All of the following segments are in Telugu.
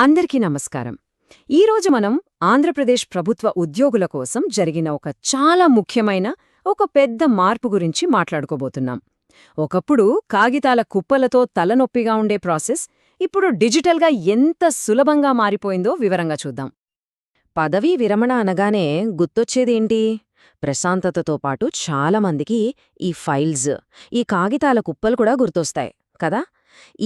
అందరికీ నమస్కారం. ఈరోజు మనం ఆంధ్రప్రదేశ్ ప్రభుత్వ ఉద్యోగుల కోసం జరిగిన ఒక చాలా ముఖ్యమైన ఒక పెద్ద మార్పు గురించి మాట్లాడుకోబోతున్నాం. ఒకప్పుడు కాగితాల కుప్పలతో తలనొప్పిగా ఉండే ప్రాసెస్ ఇప్పుడు డిజిటల్గా ఎంత సులభంగా మారిపోయిందో వివరంగా చూద్దాం. పదవీ విరమణ అనగానే గుర్తొచ్చేదేంటి? ప్రశాంతతతో పాటు చాలామందికి ఈ ఫైల్స్, ఈ కాగితాల కుప్పలు కూడా గుర్తొస్తాయి కదా.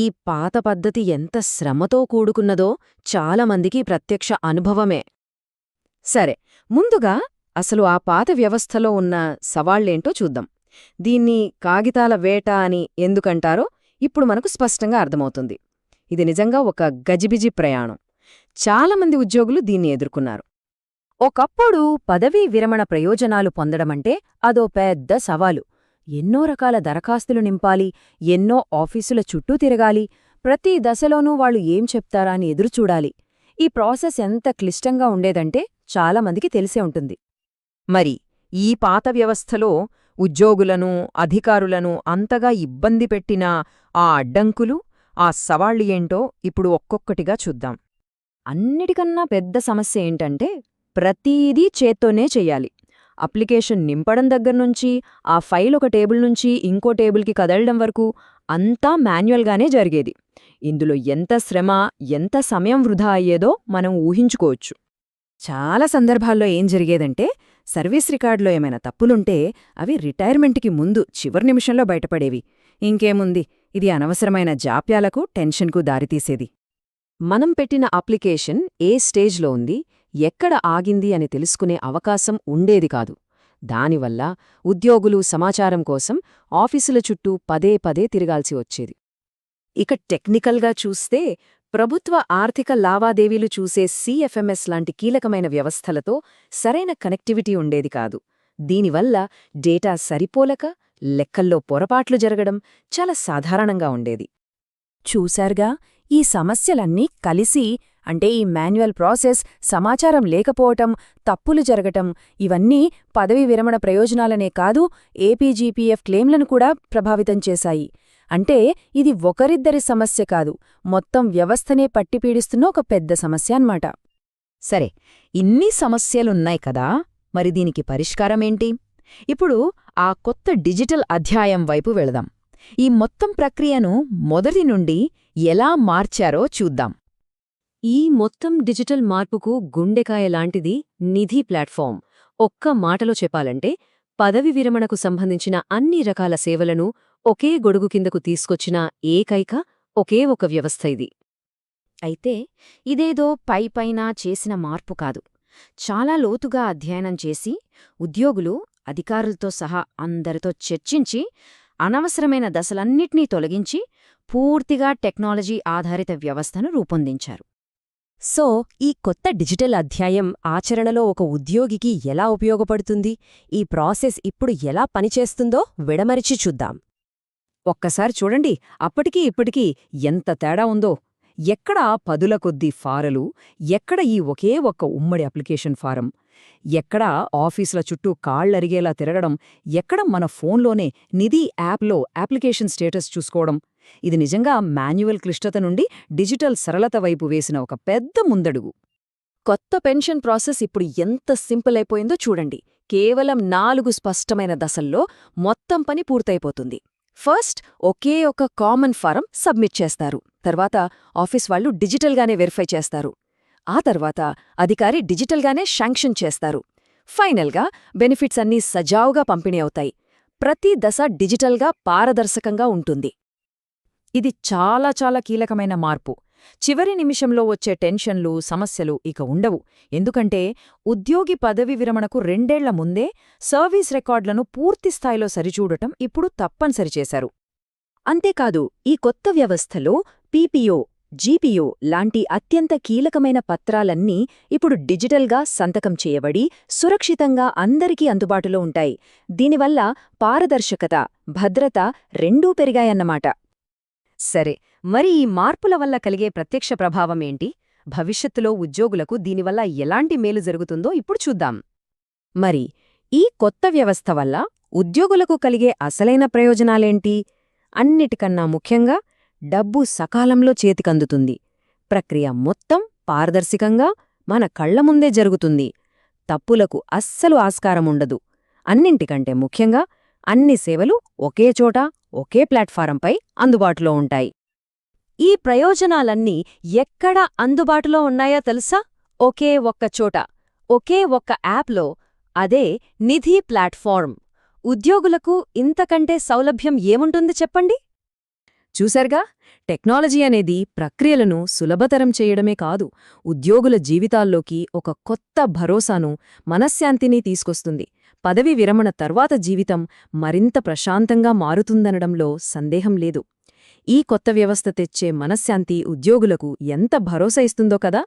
ఈ పాత పద్ధతి ఎంత శ్రమతో కూడుకున్నదో చాలామందికి ప్రత్యక్ష అనుభవమే. సరే, ముందుగా అసలు ఆ పాత వ్యవస్థలో ఉన్న సవాళ్లేంటో చూద్దాం. దీన్ని కాగితాల వేట అని ఎందుకంటారో ఇప్పుడు మనకు స్పష్టంగా అర్థమవుతుంది. ఇది నిజంగా ఒక గజిబిజి ప్రయాణం. చాలామంది ఉద్యోగులు దీన్ని ఎదుర్కొన్నారు. ఒకప్పుడు పదవీ విరమణ ప్రయోజనాలు పొందడమంటే అదో పెద్ద సవాలు. ఎన్నో రకాల దరఖాస్తులు నింపాలి, ఎన్నో ఆఫీసుల చుట్టూ తిరగాలి, ప్రతి దశలోనూ వాళ్ళు ఏం చెప్తారా అని ఎదురుచూడాలి. ఈ ప్రాసెస్ ఎంత క్లిష్టంగా ఉండేదంటే చాలామందికి తెలిసే ఉంటుంది. మరి ఈ పాత వ్యవస్థలో ఉద్యోగులను, అధికారులను అంతగా ఇబ్బంది పెట్టిన ఆ అడ్డంకులు, ఆ సవాళ్లు ఏంటో ఇప్పుడు ఒక్కొక్కటిగా చూద్దాం. అన్నిటికన్నా పెద్ద సమస్య ఏంటంటే ప్రతీదీ చేత్తోనే చెయ్యాలి. అప్లికేషన్ నింపడం దగ్గర్నుంచి ఆ ఫైల్ ఒక టేబుల్ నుంచి ఇంకో టేబుల్కి కదలడం వరకు అంతా మాన్యువల్గానే జరిగేది. ఇందులో ఎంత శ్రమ, ఎంత సమయం వృధా అయ్యేదో మనం ఊహించుకోవచ్చు. చాలా సందర్భాల్లో ఏం జరిగేదంటే సర్వీస్ రికార్డులో ఏమైనా తప్పులుంటే అవి రిటైర్మెంట్కి ముందు చివరి నిమిషంలో బయటపడేవి. ఇంకేముంది, ఇది అనవసరమైన జాప్యాలకు, టెన్షన్కు దారితీసేది. మనం పెట్టిన అప్లికేషన్ ఏ స్టేజ్లో ఉంది, ఎక్కడ ఆగింది అని తెలుసుకునే అవకాశం ఉండేది కాదు. దానివల్ల ఉద్యోగులు సమాచారం కోసం ఆఫీసుల చుట్టూ పదే పదే తిరగాల్సి వచ్చేది. ఇక టెక్నికల్గా చూస్తే ప్రభుత్వ ఆర్థిక లావాదేవీలు చూసే సిఎఫ్ఎంఎస్ లాంటి కీలకమైన వ్యవస్థలతో సరైన కనెక్టివిటీ ఉండేది కాదు. దీనివల్ల డేటా సరిపోలక, లెక్కల్లో పొరపాట్లు జరగడం చాలా సాధారణంగా ఉండేది. చూశారుగా, ఈ సమస్యలన్నీ కలిసి, అంటే ఈ మాన్యువల్ ప్రాసెస్, సమాచారం లేకపోవటం, తప్పులు జరగటం, ఇవన్నీ పదవీ విరమణ ప్రయోజనాలనే కాదు, ఏపీజీపీఎఫ్ క్లెయిమ్లను కూడా ప్రభావితం చేశాయి. అంటే ఇది ఒకరిద్దరి సమస్య కాదు, మొత్తం వ్యవస్థనే పట్టిపీడిస్తున్న ఒక పెద్ద సమస్య అన్నమాట. సరే, ఇన్ని సమస్యలున్నాయి కదా, మరి దీనికి పరిష్కారమేంటి? ఇప్పుడు ఆ కొత్త డిజిటల్ అధ్యాయం వైపు వెళదాం. ఈ మొత్తం ప్రక్రియను మొదటి నుండి ఎలా మార్చారో చూద్దాం. ఈ మొత్తం డిజిటల్ మార్పుకు గుండెకాయ లాంటిది నిధి ప్లాట్ఫామ్. ఒక్క మాటలో చెప్పాలంటే పదవి విరమణకు సంబంధించిన అన్ని రకాల సేవలను ఒకే గొడుగు కిందకు తీసుకొచ్చిన ఏకైక ఒకే ఒక వ్యవస్థ ఇది. అయితే ఇదేదో పైపైన చేసిన మార్పు కాదు. చాలా లోతుగా అధ్యయనం చేసి, ఉద్యోగులు, అధికారులతో సహా అందరితో చర్చించి, అనవసరమైన దశలన్నిటినీ తొలగించి పూర్తిగా టెక్నాలజీ ఆధారిత వ్యవస్థను రూపొందించారు. సో, ఈ కొత్త డిజిటల్ అధ్యాయం ఆచరణలో ఒక ఉద్యోగికి ఎలా ఉపయోగపడుతుంది, ఈ ప్రాసెస్ ఇప్పుడు ఎలా పనిచేస్తుందో విడమరిచి చూద్దాం. ఒక్కసారి చూడండి, అప్పటికీ ఇప్పటికీ ఎంత తేడా ఉందో. ఎక్కడ పదుల కొద్దీ ఫారలు, ఎక్కడ ఈ ఒకే ఒక్క ఉమ్మడి అప్లికేషన్ ఫారం, ఎక్కడ ఆఫీసుల చుట్టూ కాళ్లరిగేలా తిరగడం, ఎక్కడ మన ఫోన్లోనే నిధి యాప్లో అప్లికేషన్ స్టేటస్ చూసుకోవడం. ఇది నిజంగా మాన్యువల్ క్లిష్టత నుండి డిజిటల్ సరళత వైపు వేసిన ఒక పెద్ద ముందడుగు. కొత్త పెన్షన్ ప్రాసెస్ ఇప్పుడు ఎంత సింపుల్ అయిపోయిందో చూడండి. కేవలం 4 స్పష్టమైన దశల్లో మొత్తం పని పూర్తయిపోతుంది. ఫస్ట్, ఒకే ఒక కామన్ ఫారం సబ్మిట్ చేస్తారు. తర్వాత ఆఫీస్ వాళ్ళు డిజిటల్గానే వెరిఫై చేస్తారు. ఆ తర్వాత అధికారి డిజిటల్గానే శాంక్షన్ చేస్తారు. ఫైనల్గా బెనిఫిట్స్ అన్నీ సజావుగా పంపిణీ అవుతాయి. ప్రతి దశ డిజిటల్గా, పారదర్శకంగా ఉంటుంది. ఇది చాలా చాలా కీలకమైన మార్పు. చివరి నిమిషంలో వచ్చే టెన్షన్లు, సమస్యలు ఇక ఉండవు. ఎందుకంటే ఉద్యోగి పదవి విరమణకు 2 ఏళ్ల ముందే సర్వీస్ రికార్డులను పూర్తిస్థాయిలో సరిచూడటం ఇప్పుడు తప్పనిసరి చేశారు. అంతేకాదు, ఈ కొత్త వ్యవస్థలో పీపీఓ, జీపీఓ లాంటి అత్యంత కీలకమైన పత్రాలన్నీ ఇప్పుడు డిజిటల్గా సంతకం చేయబడి సురక్షితంగా అందరికీ అందుబాటులో ఉంటాయి. దీనివల్ల పారదర్శకత, భద్రత రెండూ పెరిగాయన్నమాట. సరే, మరి ఈ మార్పుల వల్ల కలిగే ప్రత్యక్ష ప్రభావమేంటి? భవిష్యత్తులో ఉద్యోగులకు దీనివల్ల ఎలాంటి మేలు జరుగుతుందో ఇప్పుడు చూద్దాం. మరి ఈ కొత్త వ్యవస్థ వల్ల ఉద్యోగులకు కలిగే అసలైన ప్రయోజనాలేంటి? అన్నిటికన్నా ముఖ్యంగా డబ్బు సకాలంలో చేతికందుతుంది. ప్రక్రియ మొత్తం పారదర్శకంగా మన కళ్ల ముందే జరుగుతుంది. తప్పులకు అస్సలు ఆస్కారముండదు. అన్నింటికంటే ముఖ్యంగా అన్ని సేవలు ఒకే చోట ఒకే ప్లాట్ఫారంపై అందుబాటులో ఉంటాయి. ఈ ప్రయోజనాలన్నీ ఎక్కడ అందుబాటులో ఉన్నాయో తెలుసా? ఒకే ఒక్క చోట, ఒకే ఒక్క యాప్లో. అదే నిధి ప్లాట్ఫార్మ్. ఉద్యోగులకు ఇంతకంటే సౌలభ్యం ఏముంటుంది చెప్పండి? చూశారుగా, టెక్నాలజీ అనేది ప్రక్రియలను సులభతరం చేయడమే కాదు, ఉద్యోగుల జీవితాల్లోకి ఒక కొత్త భరోసాను, మనశ్శాంతిని తీసుకొస్తుంది. పదవీ విరమణ తర్వాత జీవితం మరింత ప్రశాంతంగా మారుతుందనడంలో సందేహం లేదు. ఈ కొత్త వ్యవస్థ తెచ్చే మనశ్శాంతి ఉద్యోగులకు ఎంత భరోసా ఇస్తుందో కదా.